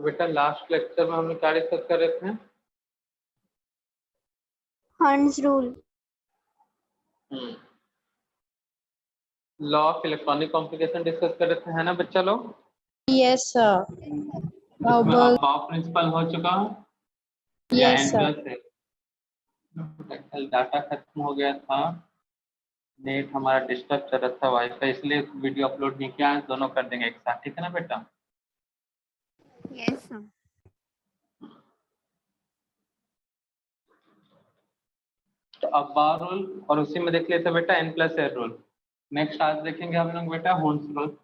तो बेटा last lecture में हमने क्या डिस्कस कर रहे थे? हंस rule. Law of electronic complication discuss कर रहे थे, है ना बच्चा लोग? Yes sir. इसमें अब बॉब प्रिंसिपल हो चुका है या यस एन सर। प्लस है? कल डाटा खत्म हो गया था, नेट हमारा डिस्टर्ब चल रहा था वाईफाई, इसलिए वीडियो अपलोड नहीं किया। दोनों कर देंगे एक साथ, ठीक है ना बेटा? Yes sir. तो अब बार रूल और उसी में देख लेते बेटा एन प्लस एर रूल। नेक्स्ट आज देखेंगे हम लोग बेटा होन्स रूल।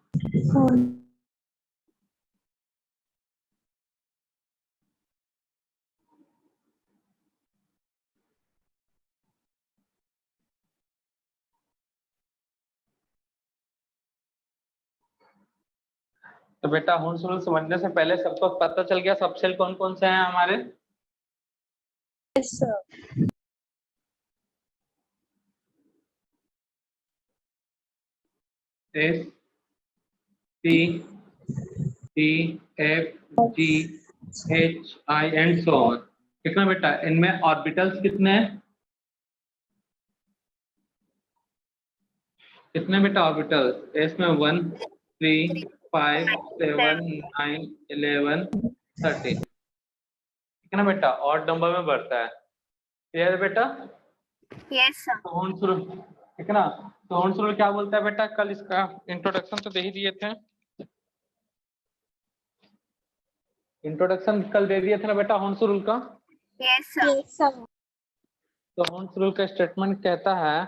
तो बेटा होन्स रूल समझने से पहले सबको पता चल गया सब सेल कौन कौन से हैं हमारे? Yes sir. S T T F G H I and so on. कितना बेटा इनमें ऑर्बिटल्स कितने हैं? कितने बेटा ऑर्बिटल्स? एस में 1 3 5 7 9 11 13। ठीक है ना बेटा? ऑड नंबर में बढ़ता है। क्लियर है बेटा? Yes sir. तो होन्स रूल, ठीक है ना? तो होन्स रूल क्या बोलता है बेटा? कल इसका इंट्रोडक्शन तो दे ही दिए थे। इंट्रोडक्शन कल दे दिए थे ना बेटा होन्स रूल का? Yes sir. Yes sir. तो होन्स रूल का स्टेटमेंट कहता है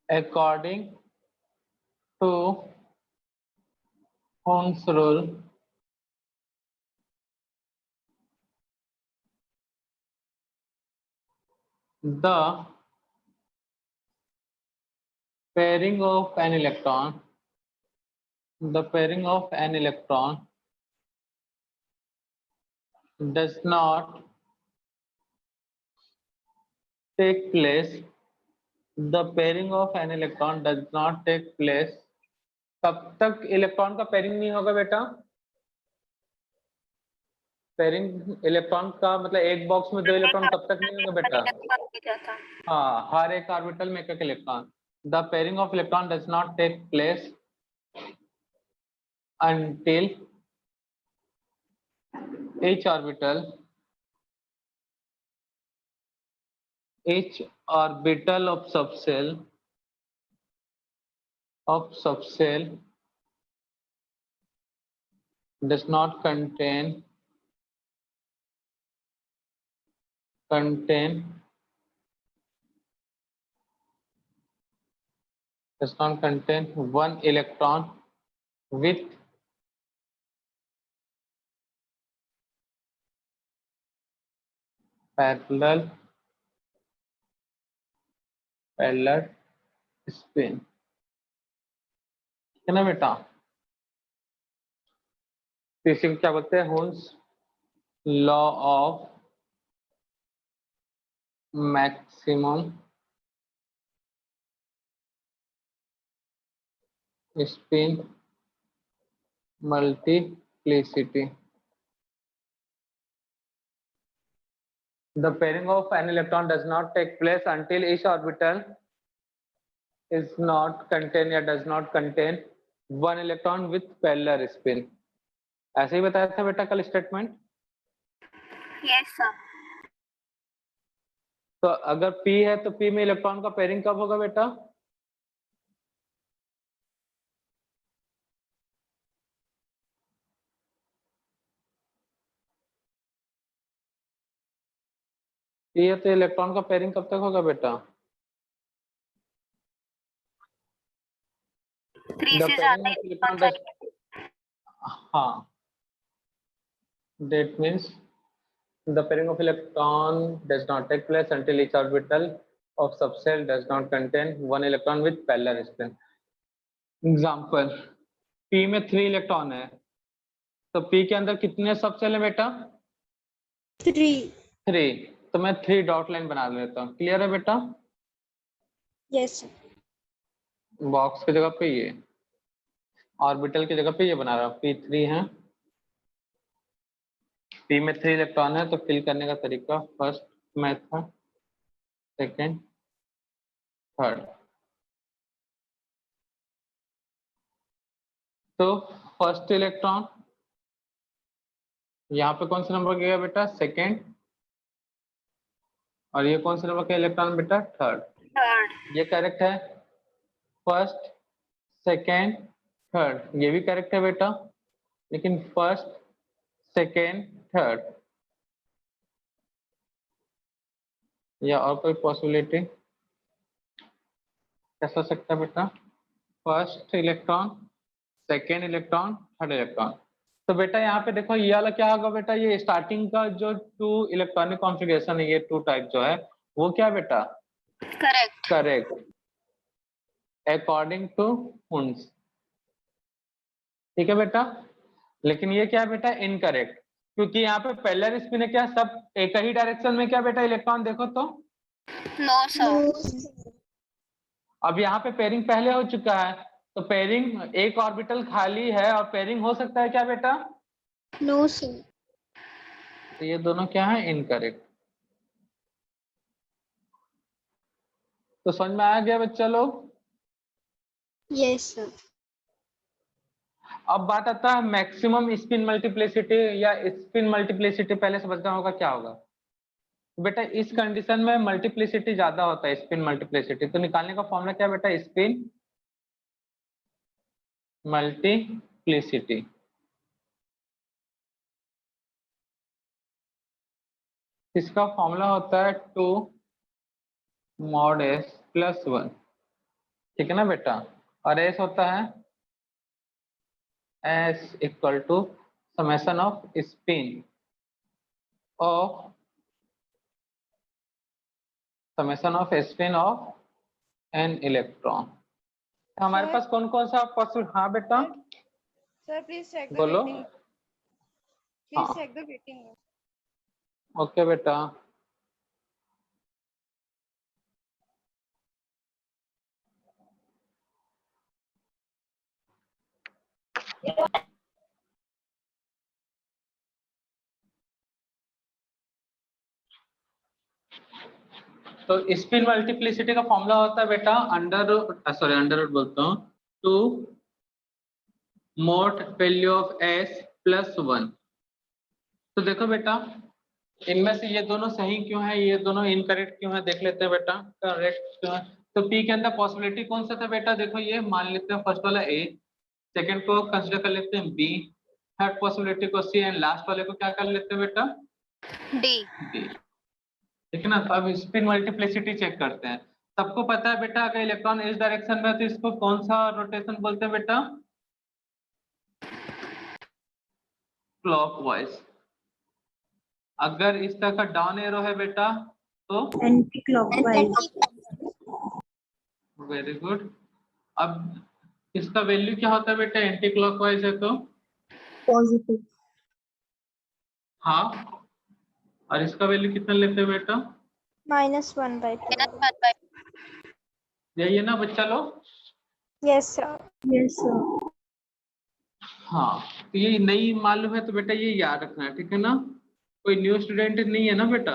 according to Ohm's rule, the pairing of an electron, does not take place. The pairing of an electron does not take place. कब तक इलेक्ट्रॉन का पेयरिंग नहीं होगा बेटा? पेयरिंग इलेक्ट्रॉन का मतलब एक बॉक्स में 2 इलेक्ट्रॉन कब तक नहीं होंगे बेटा? हाँ, हर एक ऑर्बिटल में एक electron. The pairing of electron does not take place until each orbital of subcell does not contain one electron with parallel spin, है ना बेटा? तो इसी को क्या बोलते हैं? होन्स law of maximum spin multiplicity. The pairing of an electron does not take place until each orbital is not contain या does not contain one electron with parallel spin. ऐसे ही बताया था बेटा कल स्टेटमेंट? Yes sir. तो अगर P है तो P में इलेक्ट्रॉन का पेयरिंग कब होगा बेटा? P है तो इलेक्ट्रॉन का पेयरिंग कब तक होगा बेटा? 3 The से pairing ज्यादा of इलेक्ट्रॉन electron does, चाहिए। हाँ, that means the pairing of electron does not take place until each orbital of subcell does not contain one electron with parallel spin. Example, P में 3 electron है तो P के अंदर कितने subshell है बेटा? 3। तो मैं 3 डॉट लाइन बना लेता हूँ। क्लियर है बेटा? Yes sir. बॉक्स की जगह पे ये ऑर्बिटल की जगह पे ये बना रहा हूँ, P3 है, P में 3 इलेक्ट्रॉन है, तो फिल करने का तरीका फर्स्ट मेथड, सेकेंड, थर्ड। तो फर्स्ट इलेक्ट्रॉन यहाँ पे कौन सा नंबर गया बेटा, सेकेंड, और ये कौन सा नंबर का इलेक्ट्रॉन बेटा, थर्ड। थर्ड। ये करेक्ट है, फर्स्ट, सेकेंड, थर्ड, ये भी करेक्ट है बेटा, लेकिन फर्स्ट, सेकेंड, थर्ड, या और कोई पॉसिबिलिटी कैसा हो सकता है बेटा, first electron, second electron, third electron. तो बेटा यहाँ पे देखो ये वाला क्या होगा बेटा, ये स्टार्टिंग का जो 2 इलेक्ट्रॉनिक कॉन्फ़िगरेशन है, ये 2 टाइप जो है वो क्या बेटा, correct. Correct according to Hund's, ठीक है बेटा। लेकिन ये क्या बेटा, इनकरेक्ट, क्योंकि यहाँ पे पहले स्पिन है क्या, सब एक ही डायरेक्शन में क्या बेटा इलेक्ट्रॉन देखो तो, नो सर। अब यहाँ पे पेयरिंग पहले हो चुका है, तो पेयरिंग एक ऑर्बिटल खाली है और पेयरिंग हो सकता है क्या बेटा, नो सर। तो ये दोनों क्या है, इनकरेक्ट। तो समझ में आ गया बच्चा लोग। Yes sir. अब बात आता है मैक्सिमम स्पिन मल्टीप्लिसिटी या स्पिन मल्टीप्लिसिटी, पहले समझना होगा क्या होगा। तो बेटा इस कंडीशन में मल्टीप्लिसिटी ज्यादा होता है, स्पिन मल्टीप्लिसिटी, तो निकालने का फॉर्मूला क्या बेटा, स्पिन मल्टीप्लिसिटी। इसका फॉर्मूला होता है 2 mod s + 1, ठीक है ना बेटा, और s होता है s = summation off spin of an electron. हमारे पास कौन कौन सा पॉसिबल, हाँ बेटा Sir, please check the बोलो, waiting. हाँ Please check the waiting list. Okay बेटा। तो स्पिन मल्टीप्लिसिटी का फॉर्मूला होता है बेटा अंडर रूट बोलता हूँ, 2 mod वैल्यू ऑफ s + 1। तो देखो बेटा इनमें से ये दोनों सही क्यों है, ये दोनों इनकरेक्ट क्यों है, देख लेते हैं बेटा करेक्ट क्यों है। तो p के अंदर पॉसिबिलिटी कौन सा था बेटा, देखो ये मान लेते हैं फर्स्ट वाला a, सेकंड को कंसीडर कर लेते हैं b, थर्ड पॉसिबिलिटी को c, एंड लास्ट वाले को क्या कर लेते हैं बेटा, डी। d, ठीक है ना। तो अब स्पिन मल्टीप्लिसिटी चेक करते हैं। सबको पता है बेटा अगर इलेक्ट्रॉन इस डायरेक्शन में है तो इसको कौन सा रोटेशन बोलते हैं बेटा, क्लॉकवाइज। अगर इस तरह का डाउन एरो है बेटा तो Anti clockwise. Very good. अब इसका वैल्यू क्या होता है बेटा, एंटी क्लॉकवाइज है तो Positive. हाफ, और इसका वैल्यू कितना लेते हैं बेटा, -1/2. यही है ना बच्चा लोग। Yes, sir. Yes, sir. हाँ तो ये नहीं मालूम है तो बेटा ये याद रखना है, ठीक है ना। कोई न्यू स्टूडेंट नहीं है ना बेटा,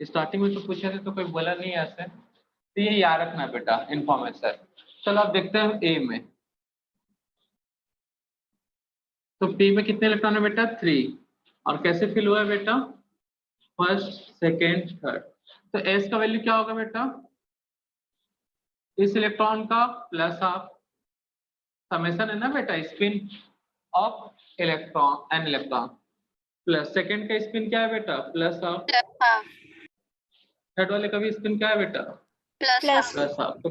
स्टार्टिंग में तो पूछे थे तो कोई बोला नहीं ऐसे, तो ये याद रखना है बेटा इन्फॉर्मेशन। चलो अब देखते हैं ए में। तो पी में कितने इलेक्ट्रॉन है बेटा, 3, और कैसे फिल हुआ है बेटा, फर्स्ट, सेकेंड, थर्ड। तो एस का वैल्यू क्या होगा बेटा, इस इलेक्ट्रॉन का प्लस हाफ, समेशन है ना बेटा spin of electron an electron, plus second का स्पिन क्या है बेटा, प्लस हाफ, थर्ड वाले का भी स्पिन क्या है बेटा, प्लस प्लस हाफ।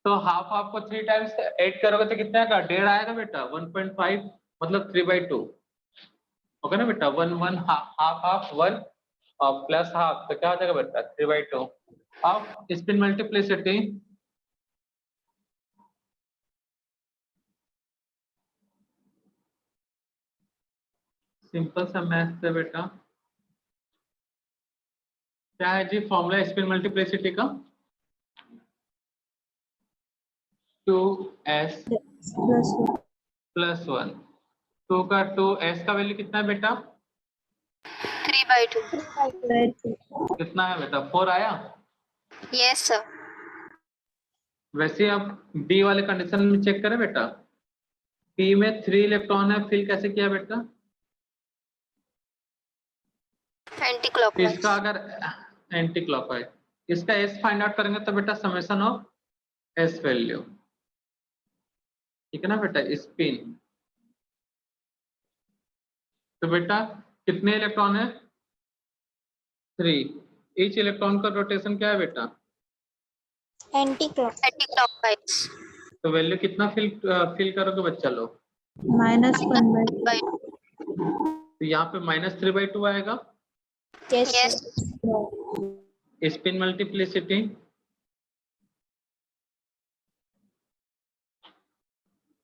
तो हाफ हाफ को 3 टाइम्स ऐड करोगे तो कितना आएगा, 1.5 आएगा बेटा, 1.5 मतलब 3/2 होगा ना बेटा, 1 1 हाफ हाफ 1 और प्लस हाफ, तो क्या हो जाएगा बेटा 3/2। अब स्पिन मल्टीप्लिसिटी सिंपल सा मैथ है बेटा, क्या है जी फॉर्मूला स्पिन मल्टीप्लिसिटी का, 2s +1. प्लस 1। 2 का 2s का वैल्यू कितना है बेटा? 3/2. कितना है बेटा? 4 आया। Yes, sir. वैसे आप बी वाले कंडीशन में चेक करें बेटा, पी में 3 इलेक्ट्रॉन है, फिल कैसे किया बेटा? Anti-clockwise. इसका अगर एंटी क्लॉकवाइज, इसका एस फाइंड आउट करेंगे तो बेटा समेशन ऑफ एस वैल्यू, ठीक है ना बेटा, स्पिन। तो बेटा कितने इलेक्ट्रॉन है? 3। ईच इलेक्ट्रॉन का रोटेशन क्या है बेटा? Anti-clock. Anti-clockwise. तो वैल्यू कितना फिल करोगे बच्चा लोग? -1/2. तो यहाँ पे -3/2 आएगा। Yes, Yes. sir. Spin multiplicity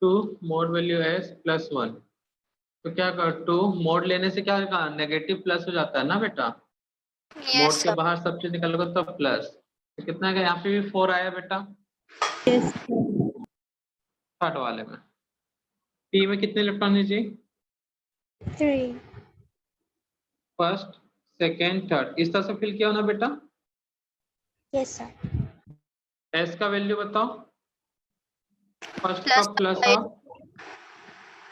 2 mode value S plus 1। तो क्या कर 2 मोड लेने से क्या होगा? नेगेटिव प्लस हो जाता है ना बेटा, Yes, मोड के sir. बाहर सब चीज निकलोगे तो प्लस। तो कितना है? यहाँ पे भी 4 आया बेटा Yes, sir. थर्ड वाले में। पी में कितने इलेक्ट्रॉन है जी? 3. फर्स्ट सेकेंड थर्ड, इस तरह से फिल किया हो ना बेटा। Yes, sir. एस का वैल्यू बताओ। फर्स्ट का Plus plus by half,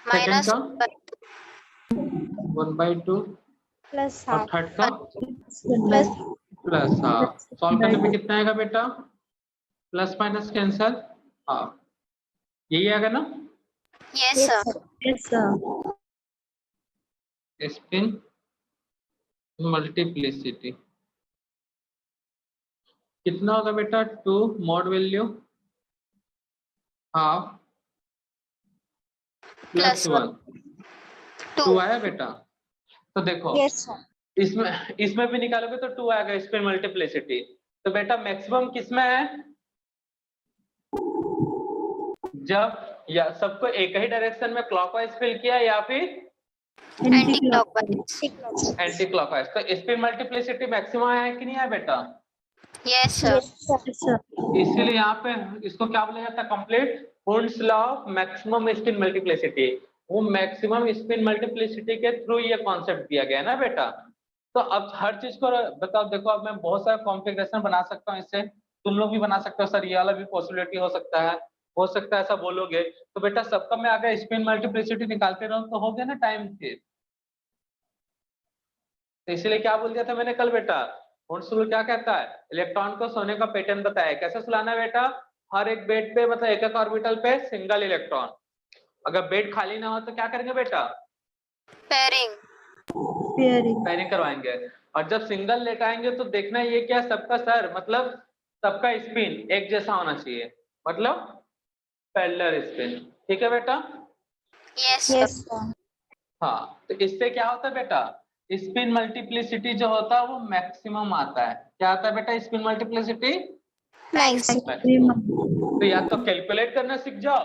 second minus का by 1/2 Plus और half. थर्ड का Plus प्लस हाफ। सॉल्व करने पे कितना आएगा बेटा? प्लस माइनस कैंसल हाफ, यही आएगा ना yes, Yes, sir. sir. Yes, sir. Spin multiplicity कितना होगा बेटा? 2 mode value half plus Plus 1। 2 2. आया बेटा। तो देखो Yes, sir. इसमें भी निकालोगे तो 2 आएगा स्पिन मल्टीप्लिसिटी। तो बेटा मैक्सिमम किसमें है? जब या सबको एक ही डायरेक्शन में क्लॉकवाइज फिल किया या फिर Anti-clockwise. Anti clockwise. तो स्पिन मल्टीप्लिसिटी मैक्सिमम है कि नहीं है बेटा? Yes, sir. Yes, sir. Yes, sir. इसीलिए यहाँ पे इसको क्या बोला जाता है? Complete Hund's law of maximum spin multiplicity. वो मैक्सिमम स्पिन मल्टीप्लिसिटी के थ्रू ये कॉन्सेप्ट दिया गया है ना बेटा। तो अब हर चीज को बताओ, देखो अब मैं बहुत सारा कॉन्फ़िगरेशन बना सकता हूँ इससे, तुम लोग भी बना सकते हो सर, ये वाला भी पॉसिबिलिटी हो सकता है, ऐसा बोलोगे तो बेटा सबका मैं अगर स्पिन मल्टीप्लिसिटी निकालते रहूं तो हो गया ना टाइम फिर। तो इसलिए क्या बोल दिया था मैंने कल बेटा, हुंड्स रूल क्या कहता है? इलेक्ट्रॉन को सोने का पैटर्न बताया, कैसे सुलाना है बेटा? हर एक बेड पे मतलब एक एक ऑर्बिटल पे सिंगल इलेक्ट्रॉन। अगर बेड खाली ना हो तो क्या करेंगे बेटा? Pairing. पेयरिंग करवाएंगे। और जब सिंगल लेटाएंगे तो देखना ये क्या, सबका सर मतलब सबका स्पिन एक जैसा होना चाहिए, मतलब पैरेलल स्पिन, ठीक है बेटा। Yes, sir. Yes, sir. हाँ, तो इससे क्या होता है बेटा? स्पिन मल्टीप्लिसिटी जो होता है वो मैक्सिमम आता है। क्या आता है बेटा? Spin multiplicity Maximum. तो या तो कैलकुलेट करना सीख जाओ,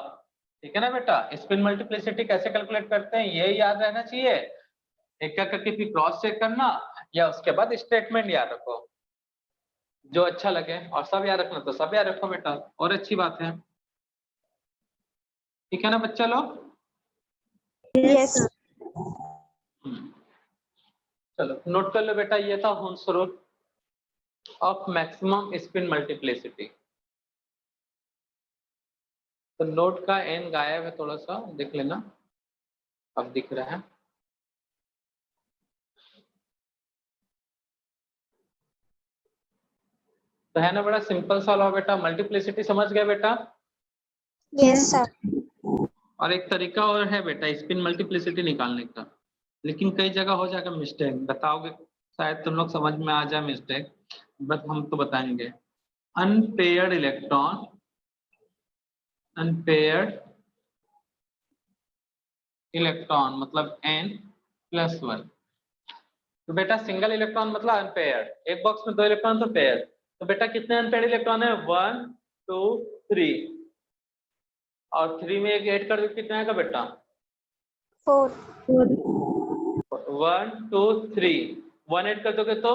ठीक है ना बेटा। स्पिन मल्टीप्लिसिटी कैसे कैलकुलेट करते हैं ये याद रहना चाहिए, एक एक करके फिर क्रॉस चेक करना, या उसके बाद स्टेटमेंट याद रखो जो अच्छा लगे, और सब याद रखना तो सब याद रखो बेटा, और अच्छी बात है, ठीक है ना बच्चा लोग। Yes, sir. चलो नोट कर लो बेटा, ये था हुंस rule of maximum spin multiplicity. तो नोट का एन गायब है, थोड़ा सा देख लेना, अब दिख रहा है। तो है ना बड़ा सिंपल सा लॉ बेटा, मल्टीप्लिसिटी समझ गया बेटा। Yes, sir. और एक तरीका और है बेटा स्पिन मल्टीप्लिसिटी निकालने का, लेकिन कई जगह हो जाएगा मिस्टेक, बताओगे शायद तुम लोग समझ में आ जाए मिस्टेक, बट हम तो बताएंगे। अनपेयर्ड इलेक्ट्रॉन, अनपेयर्ड इलेक्ट्रॉन मतलब n+1। तो बेटा सिंगल इलेक्ट्रॉन मतलब अनपेयर्ड, एक बॉक्स में 2 इलेक्ट्रॉन तो पेयर। तो बेटा कितने अनपेयर्ड इलेक्ट्रॉन है? 1 2 3, और 3 में एक ऐड कर दो कितना आएगा बेटा? 4. 1 2 3, 1 ऐड कर दोगे तो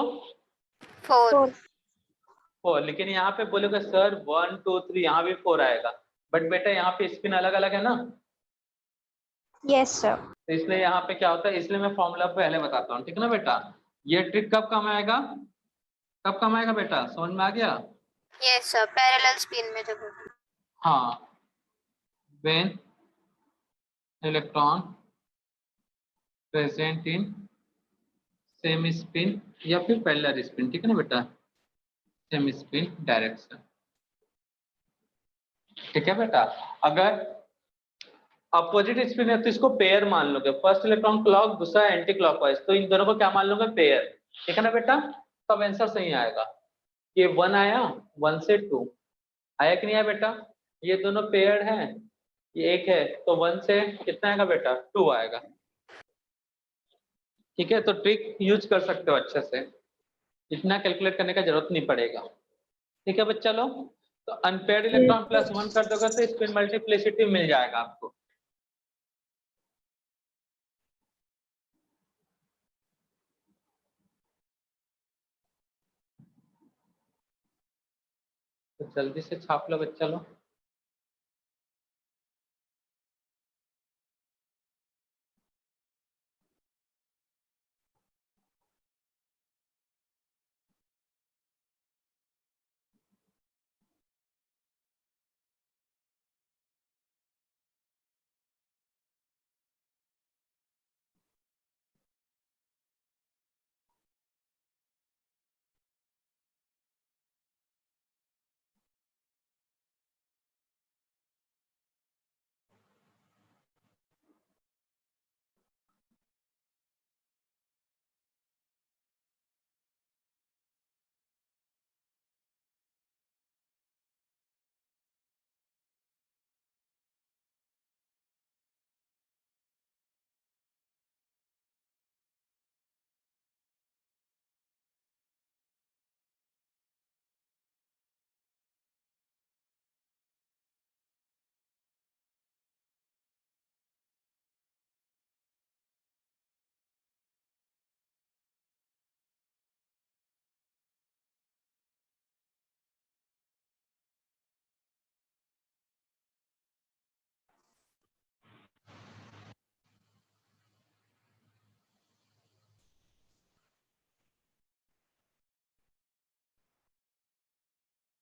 4. 4. 4, लेकिन यहाँ पे बोलेगा सर 1 2 3, यहाँ भी 4 आएगा, बट बेटा यहाँ पे स्पिन अलग अलग है ना, Yes, sir. तो इसलिए यहाँ पे क्या होता है, इसलिए मैं फॉर्मूला पहले बताता हूँ, ठीक है ना बेटा। ये ट्रिक कब काम आएगा, कब काम आएगा बेटा, समझ में आ गया। Yes, sir. Parallel spin में जब होता है। हाँ, when electron present in same spin या फिर पैरेलल स्पिन, ठीक है ना बेटा, सेम स्पिन डायरेक्शन, ठीक है बेटा। अगर अपोजिट स्पिन है तो इसको पेयर मान लोगे, फर्स्ट इलेक्ट्रॉन क्लॉक, दूसरा एंटी क्लॉकवाइज, तो इन दोनों को क्या मान लोगे, पेयर, ठीक है ना बेटा। तब आंसर सही आएगा। ये 1 आया, 1 से 2 आया कि नहीं आया बेटा, ये दोनों पेयर हैं, ये एक है, तो 1 से कितना आएगा बेटा, 2 आएगा, ठीक है। तो ट्रिक यूज कर सकते हो अच्छे से, इतना कैलकुलेट करने का जरूरत नहीं पड़ेगा, ठीक है बच्चा लोग। तो अनपेयर्ड इलेक्ट्रॉन प्लस 1 कर दोगे तो स्पिन मल्टीप्लिसिटी मिल जाएगा आपको। तो जल्दी से छाप लो बच्चा लोग।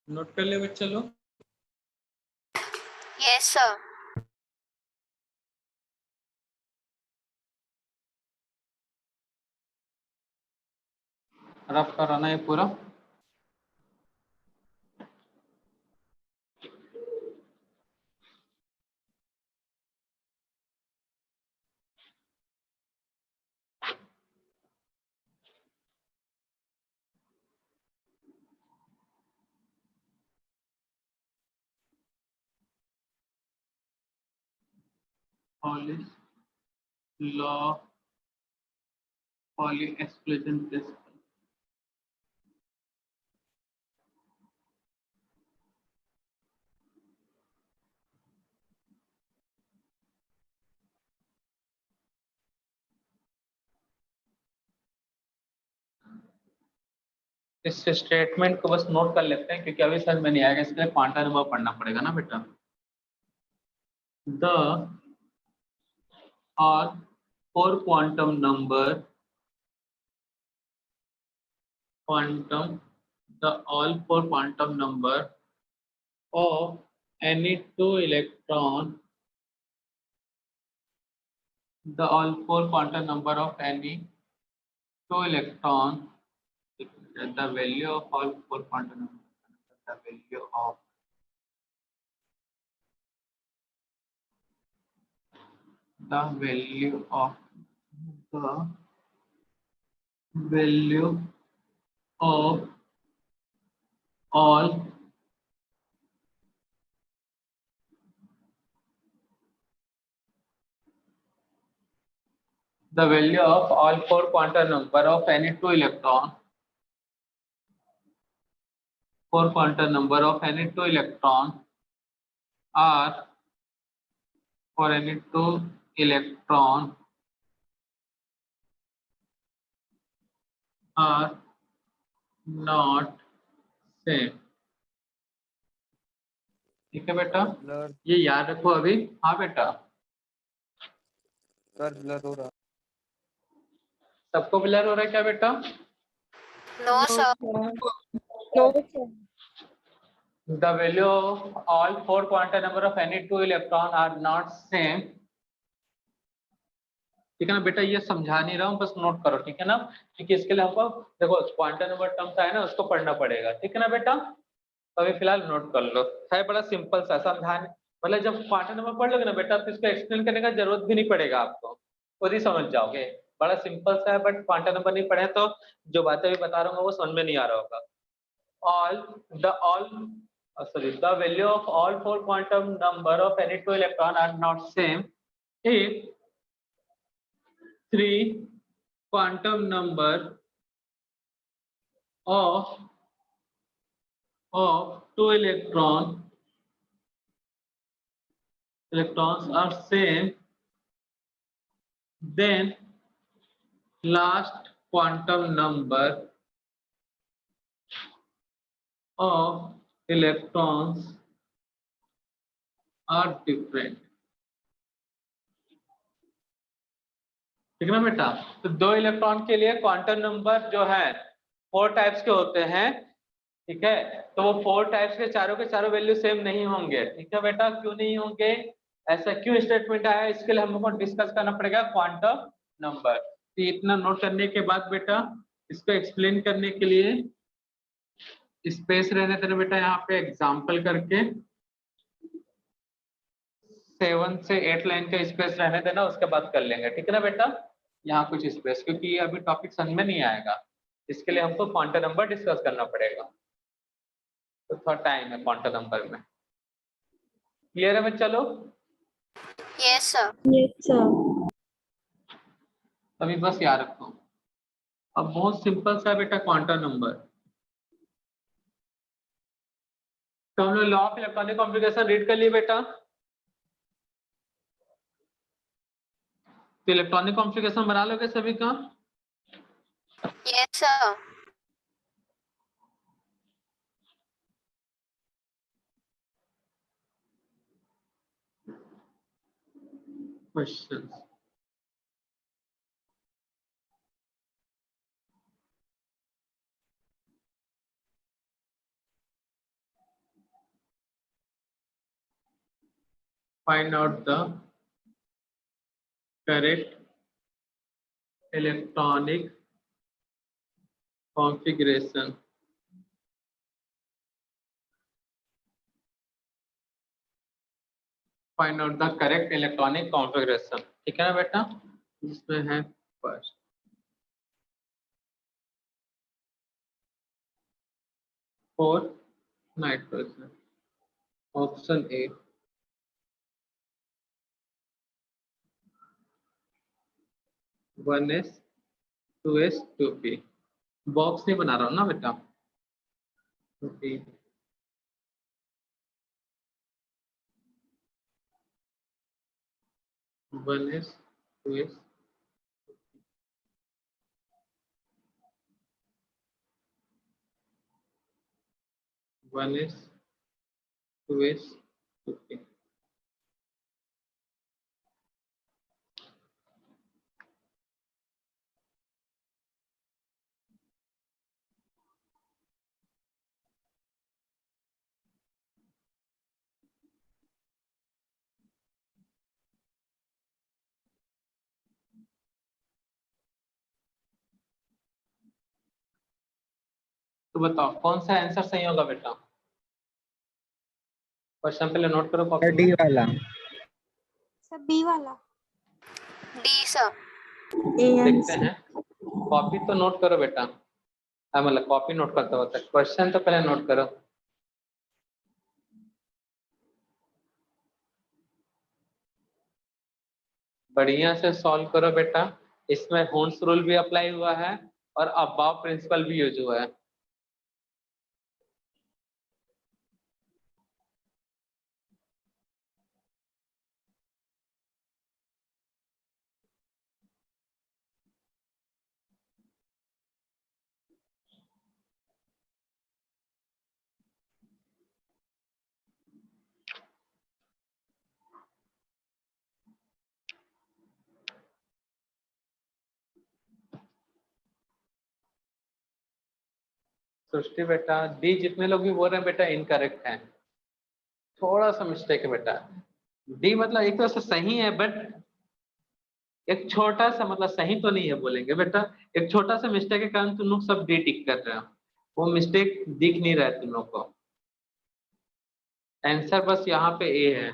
नोट कर ले बच्चा लोग। Yes, sir. रफ कराना है पूरा। Pauli's law, Pauli exclusion principle। इस स्टेटमेंट को बस नोट कर लेते हैं क्योंकि अभी समझ में नहीं आएगा, इसके लिए क्वांटम नंबर पढ़ना पड़ेगा ना बेटा। द और four quantum number, quantum the all four quantum number of any two electron, the all four quantum number of any two electron, the value of all four quantum numbers, the value of the value of the value of all the value of all four quantum number of any two electron, four quantum number of any two electron are for any two electron are not same, ठीक है बेटा, blur ये याद रखो अभी। हाँ बेटा, sir blur हो रहा। सबको क्लियर हो रहा है क्या बेटा? No sir. No, sir. The value of all four quantum number of any two electron are not same। ठीक है ना बेटा, ये समझा नहीं रहा हूँ, बस नोट करो, ठीक है ना, क्योंकि इसके लिए हमको देखो क्वांटम नंबर टर्म्स आए ना, उसको पढ़ना पड़ेगा, ठीक है ना बेटा। तो अभी फिलहाल नोट कर लो, है बड़ा सिंपल सा, समझाने मतलब जब क्वांटम नंबर पढ़ लोगे ना बेटा, तो इसको एक्सप्लेन करने का जरूरत भी नहीं पड़ेगा आपको, खुद ही समझ जाओगे। बड़ा सिंपल सा है, बट क्वांटम नंबर नहीं पढ़े तो जो बातें भी बता रहा हूँ वो समझ में नहीं आ रहा होगा। The value of all four quantum number of any two electron are not same if three quantum number of two electrons are same, then last quantum number of electrons are different। ठीक है ना बेटा, तो दो electron के लिए quantum number जो है 4 टाइप्स के होते हैं, ठीक है, तो वो 4 टाइप्स के चारों वैल्यू सेम नहीं होंगे, ठीक है बेटा। क्यों नहीं होंगे, ऐसा क्यों स्टेटमेंट आया, इसके लिए हमको डिस्कस करना पड़ेगा क्वांटम नंबर। तो इतना नोट करने के बाद बेटा, इसको एक्सप्लेन करने के लिए स्पेस रहने देना बेटा, यहाँ पे एग्जाम्पल करके 7 से 8 लाइन का स्पेस रहने देना, उसके बाद कर लेंगे, ठीक है ना बेटा। यहाँ कुछ स्पेस, क्योंकि अभी टॉपिक समझ में नहीं आएगा, इसके लिए हमको क्वांटम नंबर डिस्कस करना पड़ेगा, तो थोड़ा टाइम है क्वांटम नंबर में। क्लियर है मैं, चलो यस सर। Yes, sir. अभी बस याद रखो। अब बहुत सिंपल सा है बेटा क्वांटम नंबर, तो हम लोग law of electronic configuration read कर लिए बेटा। तो इलेक्ट्रॉनिक कॉन्फ़िगरेशन बना लोगे सभी का? Yes sir. Question find out the correct electronic configuration find out the correct electronic configuration, ठीक है ना बेटा। इसमें है first 4 nitrogen, option A 1s 2s 2p। Box नहीं बना रहा हूँ ना बेटा, 1s 2s 1s 2s 2p। तो बताओ कौन सा आंसर सही होगा बेटा? क्वेश्चन पहले नोट करो कॉपी डी में। वाला। Sir, B wala. D sir. A देखते answer. हैं, कॉपी तो नोट करो बेटा। हाँ मतलब कॉपी नोट करते होता है, क्वेश्चन तो पहले नोट करो। बढ़िया से सॉल्व करो बेटा, इसमें होन्स रूल भी अप्लाई हुआ है और अबाव प्रिंसिपल भी यूज हुआ है। सृष्टि बेटा डी जितने लोग भी बोल रहे हैं बेटा इनकरेक्ट है, थोड़ा सा मिस्टेक है बेटा। डी मतलब एक तरह से सही है बट एक छोटा सा मतलब सही तो नहीं है बोलेंगे बेटा, एक छोटा सा मिस्टेक के कारण तुम लोग सब डी टिक कर रहे हो, वो मिस्टेक दिख नहीं रहा है तुम लोग को। आंसर बस यहाँ पे ए है।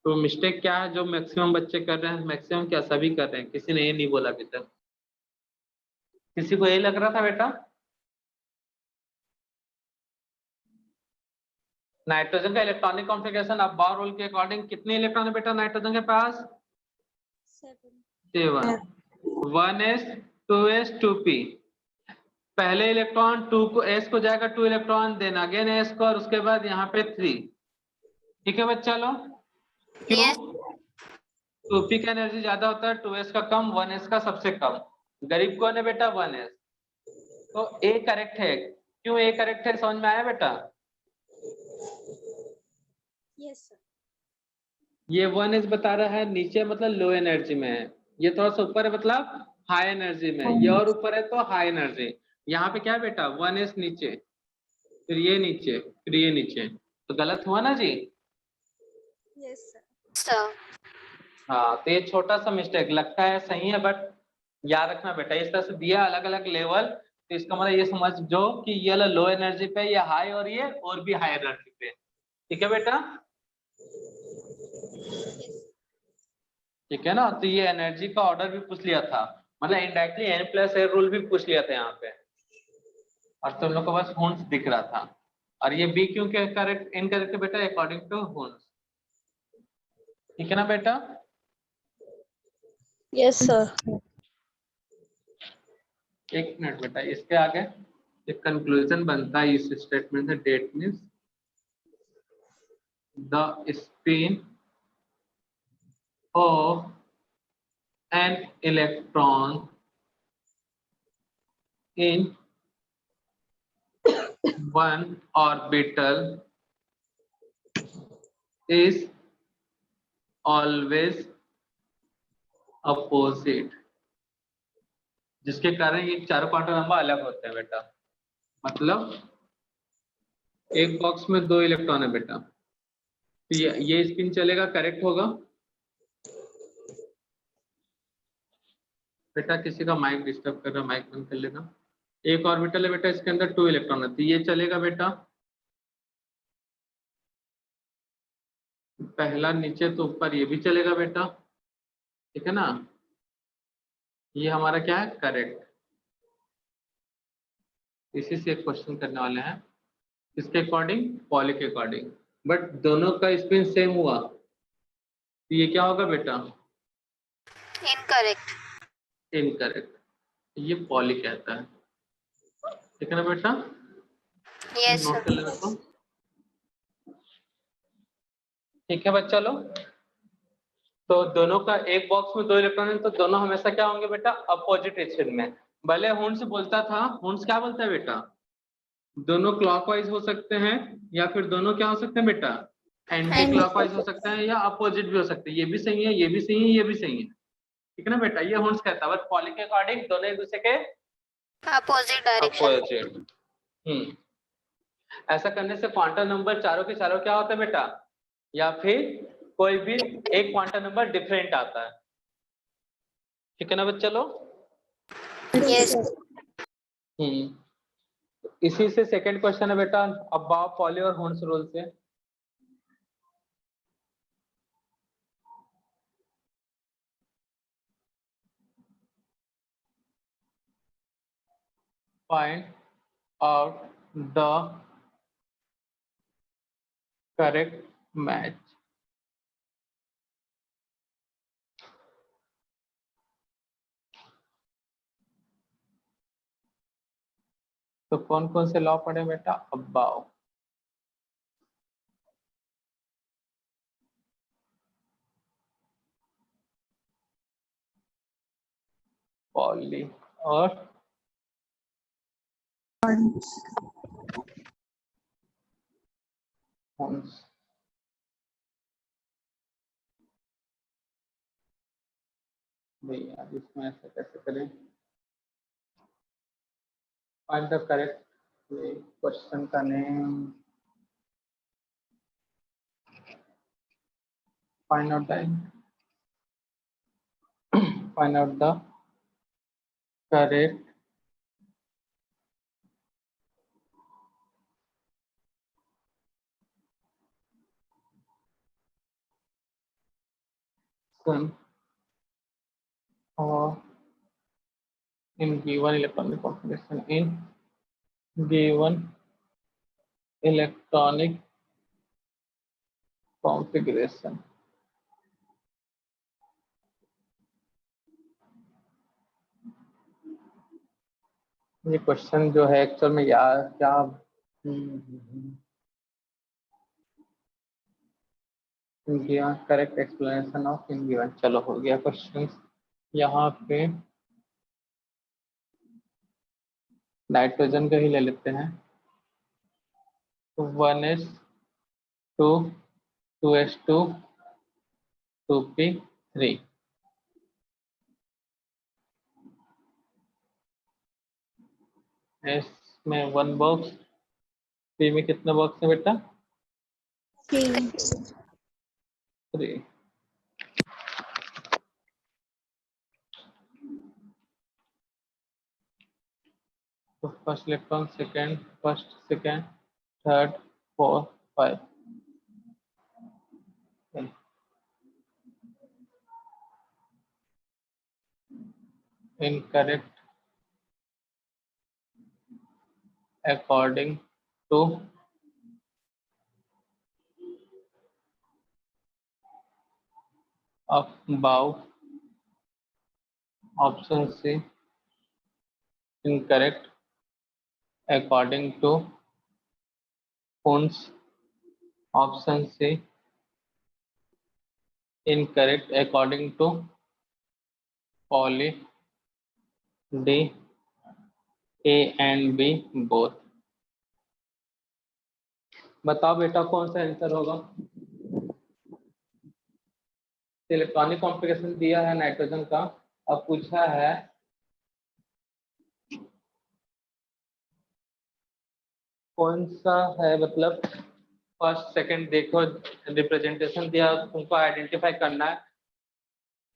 तो मिस्टेक क्या है जो मैक्सिमम बच्चे कर रहे हैं, मैक्सिमम क्या सभी कर रहे हैं, किसी ने ये नहीं बोला अभी तक। किसी को ये लग रहा था बेटा नाइट्रोजन का इलेक्ट्रॉनिक कॉन्फ़िगरेशन अब बार रोल के अकॉर्डिंग कितने इलेक्ट्रॉन है बेटा नाइट्रोजन के पास? 7 1s 2s 2p। पहले इलेक्ट्रॉन 2 को s को जाएगा 2 इलेक्ट्रॉन, देन अगेन s को, और उसके बाद यहाँ पे 3। ठीक है बच्चा लो, क्यों? Yes. 2p का एनर्जी ज्यादा होता है, 2s का कम, 1s का सबसे कम। गरीब कौन है बेटा? 1s। तो ए करेक्ट है। क्यों ए करेक्ट है समझ में आया बेटा? Yes, sir. ये 1s बता रहा है नीचे मतलब लो एनर्जी में है, ये थोड़ा सा ऊपर है मतलब हाई एनर्जी में, ये और ऊपर है तो हाई एनर्जी। यहाँ पे क्या है बेटा 1s नीचे, फिर ये नीचे, फिर ये नीचे, तो गलत हुआ ना जी? Yes, sir. Sir. हाँ, तो ये छोटा सा मिस्टेक लगता है सही है बट याद रखना बेटा इस तरह से दिया अलग अलग लेवल, तो इसका मतलब ये समझ जो कि ये लो एनर्जी पे, ये हाई, और ये और भी हाई एनर्जी पे। ठीक है बेटा? ठीक है ना? तो ये एनर्जी का ऑर्डर भी पूछ लिया था, मतलब इनडायरेक्टली n+a रूल भी पूछ लिया था यहाँ पे, और तुम लोग को बस हुन्स दिख रहा था। और ये बी क्यों के करेक्ट इनकरेक्ट बेटा? According to Hund's. ठीक है ना बेटा? Yes, sir. एक मिनट बेटा, इसके आगे एक कंक्लूजन बनता है इस स्टेटमेंट से, that means the spin of an electron in one orbital is always opposite, जिसके कारण ये चारों क्वांटम नंबर अलग होते हैं बेटा। मतलब एक बॉक्स में 2 इलेक्ट्रॉन है बेटा, तो ये स्पिन चलेगा, करेक्ट होगा बेटा। किसी का माइक डिस्टर्ब कर रहा है, माइक बंद कर लेना। एक ऑर्बिटल है बेटा, इसके अंदर 2 इलेक्ट्रॉन है, तो ये चलेगा बेटा, पहला नीचे तो ऊपर ये भी चलेगा बेटा। ठीक है ना? ये हमारा क्या है? करेक्ट। इसी से एक क्वेश्चन करने वाले हैं, इसके अकॉर्डिंग, पॉली के अकॉर्डिंग, बट दोनों का स्पिन सेम हुआ, तो ये क्या होगा बेटा? Incorrect. इनकरेक्ट। ये पॉली कहता है। ठीक है ना बेटा? Yes, sir. नोट कर लेना तो। ठीक है बच्चा लोग, तो दोनों का एक बॉक्स में 2 इलेक्ट्रॉन है, तो दोनों हमेशा क्या होंगे बेटा? अपोजिट स्पिन में। भले हुन्स बोलता था, हुन्स क्या बोलता है बेटा? दोनों क्लॉकवाइज हो सकते हैं, या फिर दोनों क्या हो सकते हैं बेटा? एंटी क्लॉकवाइज हो सकते हैं, या अपोजिट भी हो सकते हैं। ये भी सही है, ये भी सही है, ये भी सही है। ठीक है ना बेटा? ये हुन्स कहता है, बट पॉली के अकॉर्डिंग दोनों एक दूसरे के Opposite direction. अपोजिट। ऐसा करने से क्वांटम नंबर चारों के चारों क्या होता है बेटा? या फिर कोई भी एक क्वांटम नंबर डिफरेंट आता है। ठीक है ना बच्चा लोग? Yes. इसी से सेकंड क्वेश्चन है बेटा, अबाव पॉली और हुन्स रूल से। Find out the correct match. तो कौन कौन से लॉ पढ़े बेटा? अबाव, पॉली और हुन्स। भैया इसमें ऐसा कैसे करें? Find the correct question का name. Find out the correct one or in given electronic configuration in given electronic configuration. ये क्वेश्चन जो है एक्चुअल में यार क्या correct explanation of in given. चलो हो गया क्वेश्चन. यहाँ पे नाइट्रोजन का ही ले लेते हैं. 1s2 2s2 2p3. एस में 1 बॉक्स, पी में कितने बॉक्स है बेटा? 3. तो first electron, second, first, second, third, 4, 5. Incorrect according to above option C. Incorrect according to Kunz option C. Incorrect according to Pauli. D. A and B both. बताओ बेटा कौन सा आंसर होगा? इलेक्ट्रॉनिक कॉन्फ़िगरेशन दिया है नाइट्रोजन का. अब पूछा है कौन सा है, मतलब फर्स्ट सेकंड देखो रिप्रेजेंटेशन दिया, तुमको आइडेंटिफाई करना है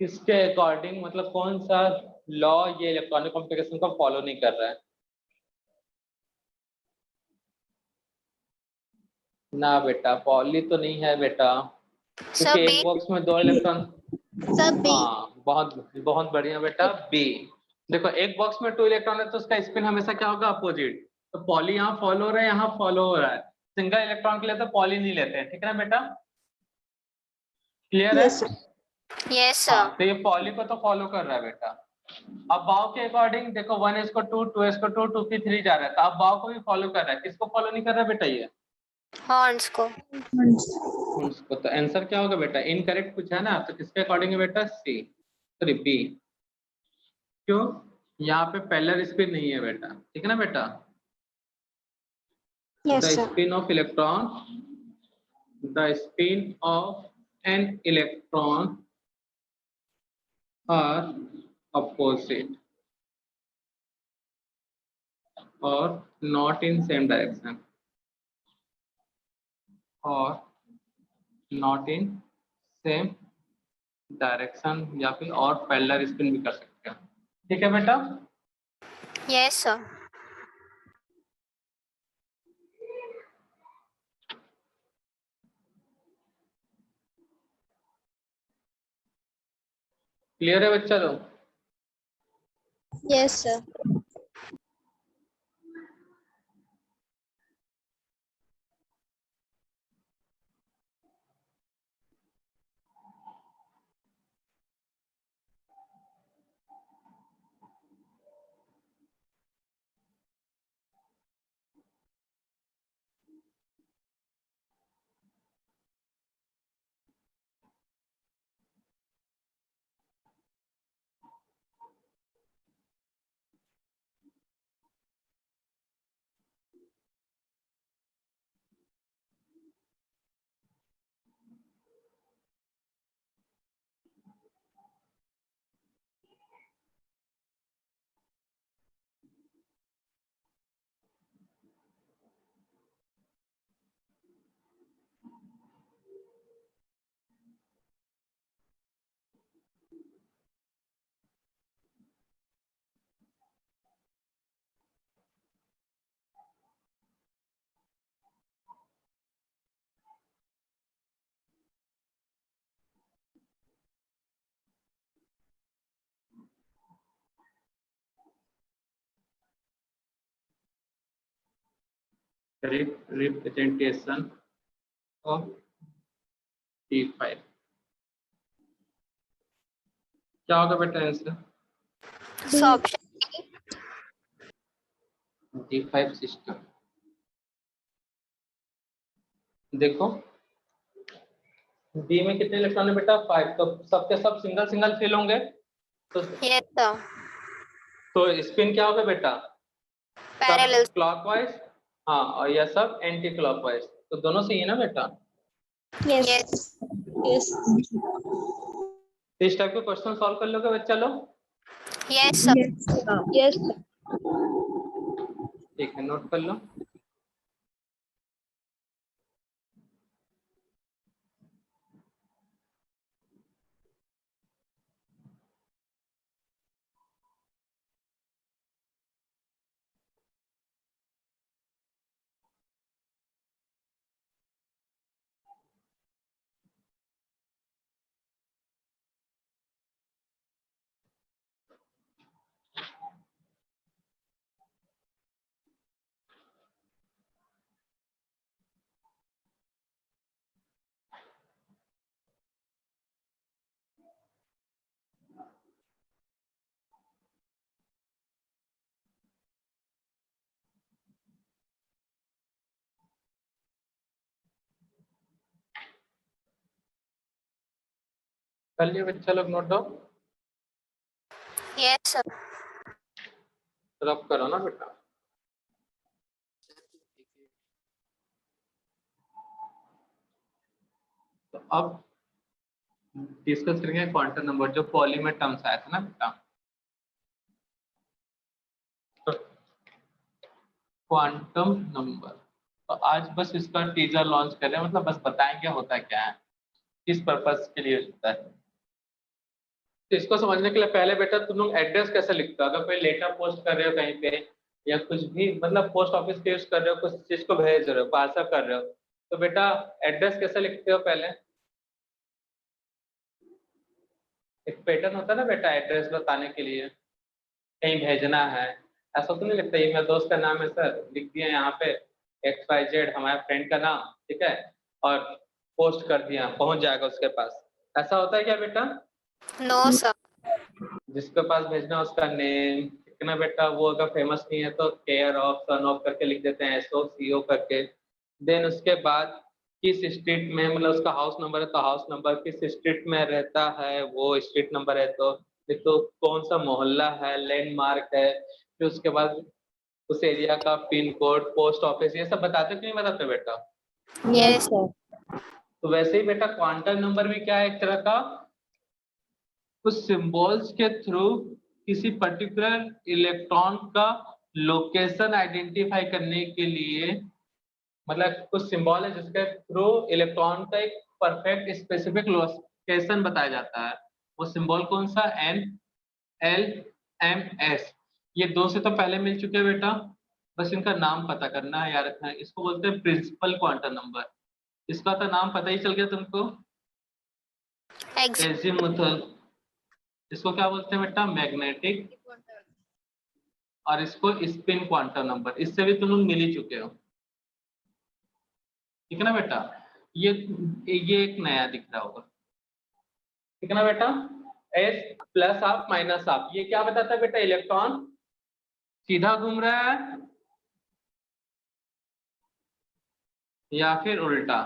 किसके अकॉर्डिंग, मतलब कौन सा लॉ ये इलेक्ट्रॉनिक कॉन्फ़िगरेशन को फॉलो नहीं कर रहा है. ना बेटा पॉली तो नहीं है बेटा, क्योंकि एक बॉक्स में 2 इलेक्ट्रॉन. सब बी. हाँ बहुत बहुत बढ़िया बेटा. बी. देखो एक बॉक्स में 2 इलेक्ट्रॉन है तो उसका स्पिन हमेशा क्या होगा? अपोजिट. तो पॉली यहाँ फॉलो हो रहा है, यहाँ फॉलो हो रहा है. सिंगल इलेक्ट्रॉन के लिए तो पॉली नहीं लेते हैं, ठीक है ना बेटा? क्लियर है? Yes sir. हाँ, तो ये पॉली को तो फॉलो कर रहा है बेटा. अब बाव के अकॉर्डिंग देखो 1s को 2, 2s को 2, 2p3 जा रहा है, तो अब बाव को भी फॉलो कर रहा है. किसको फॉलो नहीं कर रहा है बेटा? ये हॉर्न्स को. उसको. तो आंसर क्या होगा बेटा? इनकरेक्ट पूछा है ना, तो किसके अकॉर्डिंग है बेटा? सी, सॉरी बी. क्यों? यहाँ पे पैरेलल स्पिन नहीं है बेटा, ठीक है ना बेटा? Yes, the sir. Spin of electron, the spin of an electron are opposite or not in same direction or not in same direction, या फिर और पैरेलल स्पिन भी कर सकते हैं. ठीक है बेटा? Yes sir. क्लियर है बच्चा लोग? Yes, sir. Representation of D5 क्या होगा बेटा answer? So option D5 system. देखो डी में कितने इलेक्ट्रॉन है बेटा? 5। तो सबके सब सिंगल सिंगल फिल होंगे तो yes sir. स्पिन क्या होगा बेटा? Parallel. सब क्लॉकवाइज, हाँ, और यह सब एंटी क्लॉकवाइज, तो दोनों सही है ना बेटा? Yes. Yes. Yes. तो इस टाइप के क्वेश्चन सॉल्व कर लोगे बच्चा लोग? Yes sir. Yes. ठीक है, नोट कर लो। कर लिया बच्चा लोग नोट डाउन? Yes sir. रब करो ना बेटा। तो अब डिस्कस करेंगे क्वांटम नंबर जो पॉली में टर्म्स आया था ना बेटा। तो क्वांटम नंबर, तो आज बस इसका टीजर लॉन्च कर रहे हैं, मतलब बस बताएंगे होता क्या है, किस पर्पस के लिए होता है। तो इसको समझने के लिए पहले बेटा तुम लोग एड्रेस कैसे लिखते हो? अगर कोई लेटर पोस्ट कर रहे हो कहीं पे या कुछ भी, मतलब पोस्ट ऑफिस के यूज कर रहे हो, कुछ चीज को भेज रहे हो, पार्सल कर रहे हो, तो बेटा एड्रेस कैसे लिखते हो? पहले एक पैटर्न होता है ना बेटा एड्रेस बताने के लिए, कहीं भेजना है, ऐसा तो नहीं लिखता ये मेरे दोस्त का नाम है सर, लिख दिया यहाँ पे XYZ हमारे फ्रेंड का नाम, ठीक है, और पोस्ट कर दिया, पहुंच जाएगा उसके पास, ऐसा होता है क्या बेटा? No sir. जिसके पास भेजना है उसका नेम, कितना बेटा, वो अगर फेमस नहीं है तो केयर ऑफ, सन ऑफ करके लिख देते हैं, SO CO करके। देन उसके बाद किस स्ट्रीट में, मतलब उसका हाउस नंबर है तो हाउस नंबर, किस स्ट्रीट में रहता है वो स्ट्रीट नंबर है तो लिख दो, कौन सा मोहल्ला है, लैंडमार्क है, फिर उसके बाद उस एरिया का पिन कोड, पोस्ट ऑफिस, ये सब बताते क्यों नहीं बताते बेटा? Yes. तो वैसे ही बेटा क्वांटम नंबर भी क्या है, एक तरह का कुछ सिंबल्स के थ्रू किसी पर्टिकुलर इलेक्ट्रॉन का लोकेशन आइडेंटिफाई करने के लिए, मतलब कुछ सिंबल है जिसके थ्रू इलेक्ट्रॉन का एक परफेक्ट स्पेसिफिक लोकेशन बताया जाता है। वो सिंबल कौन सा? NLMS। ये दो से तो पहले मिल चुके हैं बेटा, बस इनका नाम पता करना है, याद रखना है। इसको बोलते हैं प्रिंसिपल क्वांटम नंबर। इसका तो नाम पता ही चल गया तुमको, एजीमुथल। इसको क्या बोलते हैं बेटा? मैग्नेटिक। और इसको स्पिन क्वांटम नंबर, इससे भी तुम लोग मिल ही चुके हो, ठीक है ना बेटा? ये एक नया दिख रहा होगा, ठीक है ना बेटा? S plus half minus half, ये क्या बताता है बेटा? इलेक्ट्रॉन सीधा घूम रहा है या फिर उल्टा,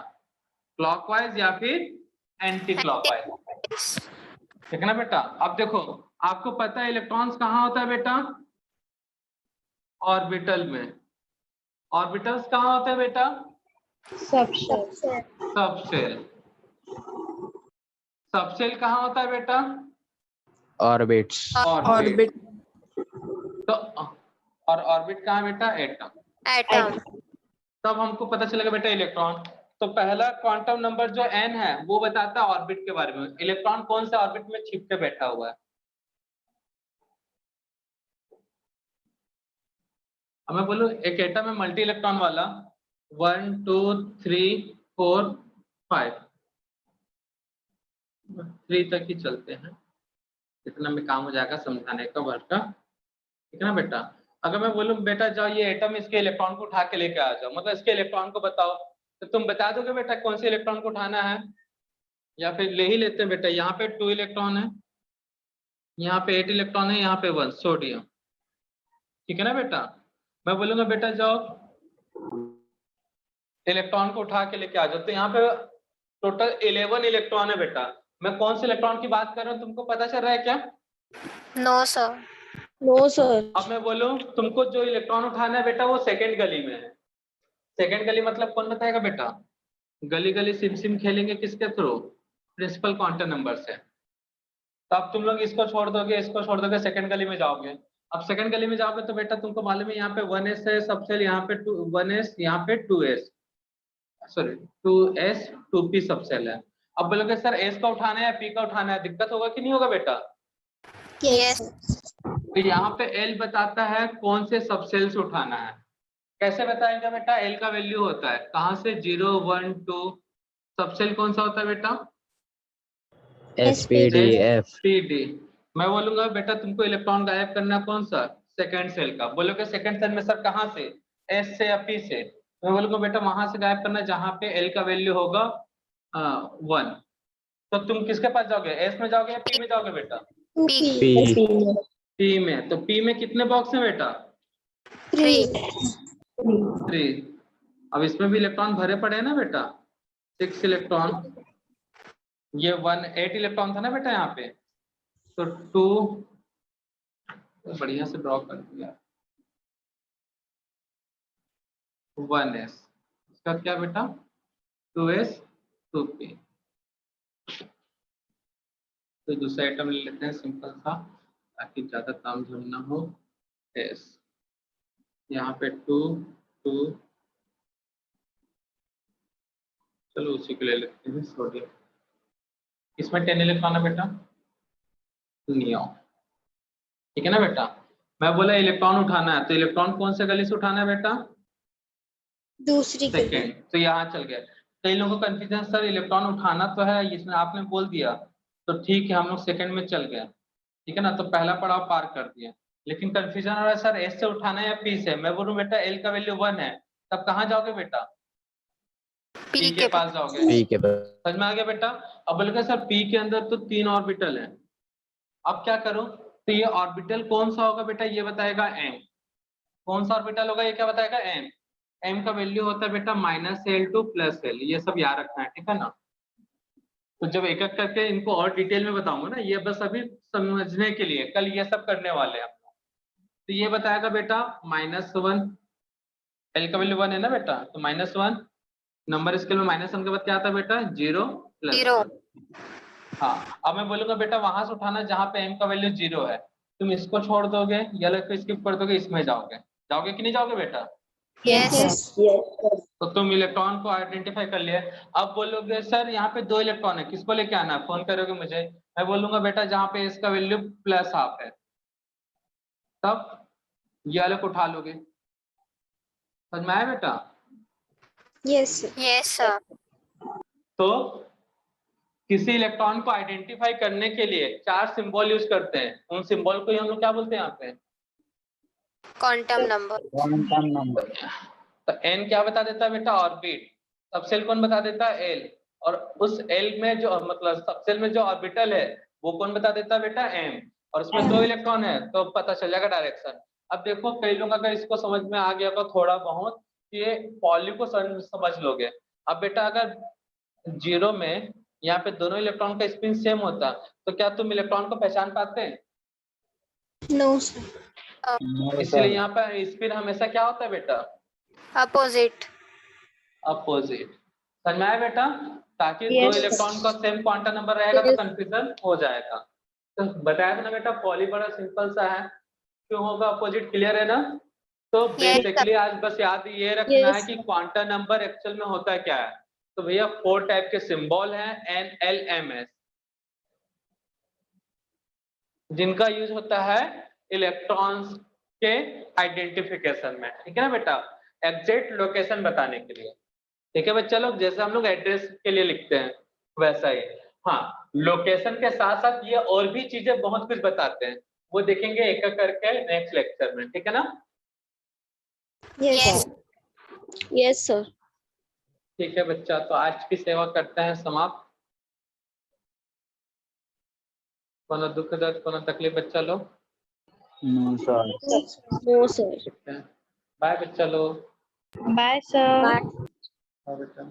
क्लॉकवाइज या फिर एंटी क्लॉकवाइज, ठीक है ना बेटा? अब देखो आपको पता है इलेक्ट्रॉन्स कहाँ होता है बेटा? ऑर्बिटल में। ऑर्बिटल्स कहाँ होते हैं बेटा? Subshell. सबसेल। सबसेल कहाँ होता है बेटा? ऑर्बिट्स। ऑर्बिट। तो और ऑर्बिट कहाँ है बेटा? एटम। Atom. तब हमको पता चलेगा बेटा इलेक्ट्रॉन। तो पहला क्वांटम नंबर जो n है वो बताता है ऑर्बिट के बारे में, इलेक्ट्रॉन कौन से ऑर्बिट में छिप के बैठा हुआ है। अब मैं बोलूं एक एटम है मल्टी इलेक्ट्रॉन वाला, 1 2 3 4 5, 3 तक ही चलते हैं, इतना में काम हो जाएगा समझाने का वर्क का, ठीक है ना बेटा? अगर मैं बोलूं बेटा जाओ ये एटम इसके इलेक्ट्रॉन को उठा के लेके आ जाओ, मतलब इसके इलेक्ट्रॉन को बताओ, तो तुम बता दोगे बेटा कौन से इलेक्ट्रॉन को उठाना है? या फिर ले ही लेते हैं बेटा, यहाँ पे 2 इलेक्ट्रॉन है, यहाँ पे 8 इलेक्ट्रॉन है, यहाँ पे 1 सोडियम, ठीक है ना बेटा? मैं बोलूंगा बेटा जाओ इलेक्ट्रॉन को उठा के लेके आ जाओ, तो यहाँ पे टोटल 11 इलेक्ट्रॉन है बेटा। मैं कौन से इलेक्ट्रॉन की बात कर रहा हूँ तुमको पता चल रहा है क्या? No, sir. No, sir. अब मैं बोलूं तुमको जो इलेक्ट्रॉन उठाना है बेटा वो सेकंड गली में है। सेकंड गली मतलब कौन बताएगा बेटा? गली गली सिम सिम खेलेंगे किसके थ्रू? प्रिंसिपल क्वांटम नंबर से। तो अब तुम लोग इसको छोड़ दोगे, इसको छोड़ दोगे, सेकंड गली में जाओगे। अब सेकंड गली में जाओगे तो बेटा तुमको मालूम है यहाँ पे 1s है सबसेल, यहाँ पे 1s, यहाँ पे 2s, sorry 2s 2p subshell है। अब बोलोगे सर s का उठाना है या p का उठाना है, दिक्कत होगा कि नहीं होगा बेटा? Yes. तो यहाँ पे L बताता है कौन से सबसेल से उठाना है। कैसे बताएंगे बेटा? L का वैल्यू होता है कहाँ से? 0 1 2। सबसेल कौन सा होता है बेटा? SPDF. SPD। मैं बोलूंगा बेटा तुमको इलेक्ट्रॉन गायब करना कौन सा? सेकंड सेल का। बोलोगे सेकंड सेल में सर कहाँ से? S से या P से? मैं बोलूंगा बेटा वहां से गायब करना जहाँ पे L का वैल्यू होगा 1। तो तुम किसके पास जाओगे? S में जाओगे या P में जाओगे बेटा? P. P में। तो P में कितने बॉक्स हैं बेटा? 3. 3। अब इसमें भी इलेक्ट्रॉन भरे पड़े हैं ना बेटा, 6 इलेक्ट्रॉन। ये 8 इलेक्ट्रॉन था ना बेटा यहाँ पे, तो 2 बढ़िया से ड्रॉ कर दिया, 1s, इसका क्या बेटा? 2s 2p। तो दूसरा आइटम ले लेते हैं सिंपल सा, ताकि ज्यादा काम झम ना हो। s यहाँ पे 2 2, चलो उसी को ले लेते हैं सोडियम। इसमें 10 इलेक्ट्रॉन है बेटा, नियो, ठीक है ना बेटा? मैं बोला इलेक्ट्रॉन उठाना है, तो इलेक्ट्रॉन कौन से गली से उठाना है बेटा? दूसरी गली। सेकेंड। तो यहाँ चल गया। कई लोगों को कंफ्यूजन, सर इलेक्ट्रॉन उठाना तो है, इसमें आपने बोल दिया तो ठीक है, हम लोग सेकेंड में चल गए, ठीक है ना? तो पहला पड़ाव पार कर दिया। लेकिन कंफ्यूजन हो रहा है सर एस से उठाना है या पी से? मैं बोलूं बेटा एल का वैल्यू 1 है, तब कहाँ जाओगे बेटा? P पी के के पास जाओगे। P के पास. समझ में आ गया बेटा? अब बोलोगे सर पी के अंदर तो 3 ऑर्बिटल है, अब क्या करूं? तो ये ऑर्बिटल कौन सा होगा बेटा? ये बताएगा m। कौन सा ऑर्बिटल होगा ये क्या बताएगा? m। m का वैल्यू होता है बेटा -L2 +L, ये सब याद रखना है, ठीक है ना? तो जब एक एक करके इनको और डिटेल में बताऊंगा ना, ये बस अभी समझने के लिए, कल ये सब करने वाले हैं हम लोग। तो ये बताएगा बेटा -1, L का वैल्यू 1 है ना बेटा, तो -1, नंबर स्केल में -1 के बाद क्या आता है बेटा? 0 0. हाँ। अब मैं बोलूंगा बेटा वहां से उठाना जहाँ पे m का वैल्यू 0 है, तुम इसको छोड़ दोगे या को स्किप कर दोगे, इसमें जाओगे, जाओगे कि नहीं जाओगे बेटा? Yes. तो तुम इलेक्ट्रॉन को आइडेंटिफाई कर लिया। अब बोलोगे सर यहाँ पे 2 इलेक्ट्रॉन है, किसको लेके आना है? फोन करोगे मुझे, मैं बोलूंगा बेटा जहाँ पे इसका वैल्यू +½ है, तब ये वाले को उठा लोगे। समझ में आया बेटा? Yes. Yes, sir. तो किसी इलेक्ट्रॉन को आइडेंटिफाई करने के लिए 4 सिंबल यूज करते हैं, उन सिंबल को हम लोग क्या बोलते हैं यहाँ पे? Quantum number. तो n क्या बता देता है बेटा? ऑर्बिट। सबसेल कौन बता देता है? l। और उस l में जो मतलब सबसेल में जो ऑर्बिटल है वो कौन बता देता है बेटा? m। और उसमें 2 इलेक्ट्रॉन है तो पता चल जाएगा डायरेक्शन। अब देखो कई लोग अगर इसको समझ में आ गया तो थोड़ा बहुत ये पॉली को समझ लोगे। अब बेटा अगर 0 में यहाँ पे दोनों इलेक्ट्रॉन का स्पिन सेम होता तो क्या तुम इलेक्ट्रॉन को पहचान पाते हैं? No, sir. इसलिए यहाँ पे स्पिन हमेशा क्या होता है बेटा? Opposite. अपोजिट। समझ में आया बेटा? ताकि Yes. 2 इलेक्ट्रॉन का सेम क्वांटम नंबर रहेगा तो कंफ्यूजन हो जाएगा। तो बताया था ना बेटा पॉली बड़ा सिंपल सा है, क्यों होगा अपोजिट? क्लियर है ना? तो Yes, बेसिकली आज बस याद ये रखना है Yes. कि क्वांटम नंबर एक्चुअल में होता क्या है। तो भैया 4 टाइप के सिंबल हैं N L M S, जिनका यूज होता है इलेक्ट्रॉन्स के आइडेंटिफिकेशन में, ठीक है ना बेटा? एग्जैक्ट लोकेशन बताने के लिए, ठीक है बच्चा लोग? जैसे हम लोग एड्रेस के लिए लिखते हैं वैसा ही। हाँ, लोकेशन के साथ साथ ये और भी चीजें बहुत कुछ बताते हैं, वो देखेंगे एक एक करके नेक्स्ट लेक्चर में, ठीक है ना? Yes. Yes, sir. ठीक है बच्चा, तो आज की सेवा करते हैं समाप्त। कोनो दुख दर्द कोनो तकलीफ बच्चा लोग? No, sir. No, sir. ठीक है, बाय बच्चा लोग। Bye, sir. बाय बच्चा।